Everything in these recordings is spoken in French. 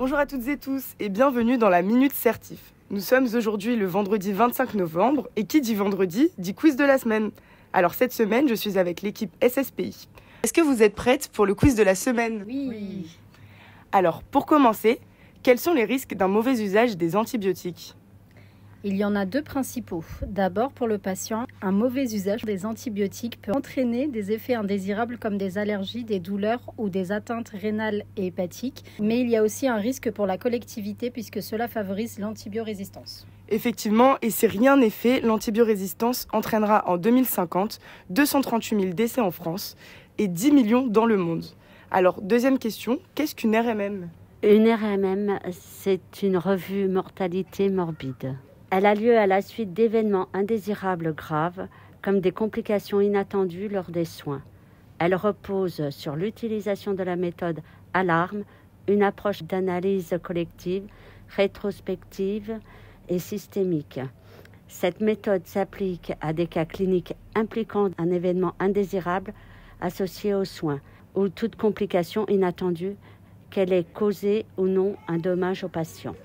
Bonjour à toutes et tous et bienvenue dans la Minute Certif. Nous sommes aujourd'hui le vendredi 25 novembre et qui dit vendredi dit quiz de la semaine. Alors cette semaine, je suis avec l'équipe SSPI. Est-ce que vous êtes prêtes pour le quiz de la semaine ? Oui. Alors pour commencer, quels sont les risques d'un mauvais usage des antibiotiques ? Il y en a deux principaux. D'abord, pour le patient, un mauvais usage des antibiotiques peut entraîner des effets indésirables comme des allergies, des douleurs ou des atteintes rénales et hépatiques. Mais il y a aussi un risque pour la collectivité puisque cela favorise l'antibiorésistance. Effectivement, et si rien n'est fait, l'antibiorésistance entraînera en 2050 238 000 décès en France et 10 millions dans le monde. Alors, deuxième question, qu'est-ce qu'une RMM ? Une RMM, c'est une revue mortalité morbide. Elle a lieu à la suite d'événements indésirables graves, comme des complications inattendues lors des soins. Elle repose sur l'utilisation de la méthode alarme, une approche d'analyse collective, rétrospective et systémique. Cette méthode s'applique à des cas cliniques impliquant un événement indésirable associé aux soins ou toute complication inattendue, qu'elle ait causé ou non un dommage au patient.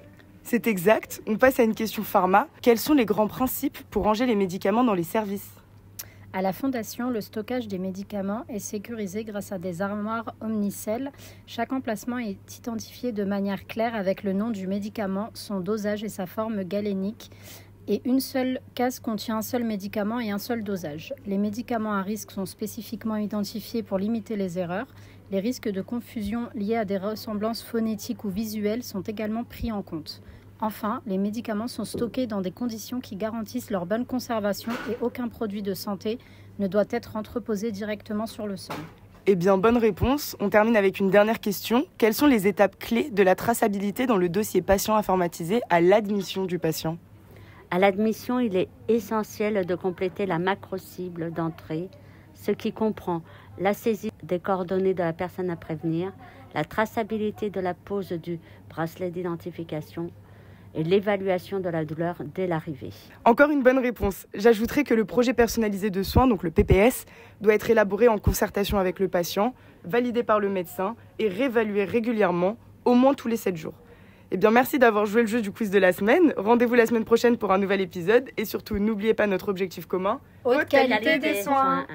C'est exact. On passe à une question pharma. Quels sont les grands principes pour ranger les médicaments dans les services ? À la Fondation, le stockage des médicaments est sécurisé grâce à des armoires omnicelles. Chaque emplacement est identifié de manière claire avec le nom du médicament, son dosage et sa forme galénique. Et une seule case contient un seul médicament et un seul dosage. Les médicaments à risque sont spécifiquement identifiés pour limiter les erreurs. Les risques de confusion liés à des ressemblances phonétiques ou visuelles sont également pris en compte. Enfin, les médicaments sont stockés dans des conditions qui garantissent leur bonne conservation et aucun produit de santé ne doit être entreposé directement sur le sol. Eh bien, bonne réponse. On termine avec une dernière question. Quelles sont les étapes clés de la traçabilité dans le dossier patient informatisé à l'admission du patient ? À l'admission, il est essentiel de compléter la macro-cible d'entrée, ce qui comprend la saisie des coordonnées de la personne à prévenir, la traçabilité de la pose du bracelet d'identification et l'évaluation de la douleur dès l'arrivée. Encore une bonne réponse. J'ajouterai que le projet personnalisé de soins, donc le PPS, doit être élaboré en concertation avec le patient, validé par le médecin et réévalué régulièrement, au moins tous les 7 jours. Eh bien, merci d'avoir joué le jeu du quiz de la semaine. Rendez-vous la semaine prochaine pour un nouvel épisode. Et surtout, n'oubliez pas notre objectif commun. Haute qualité des soins.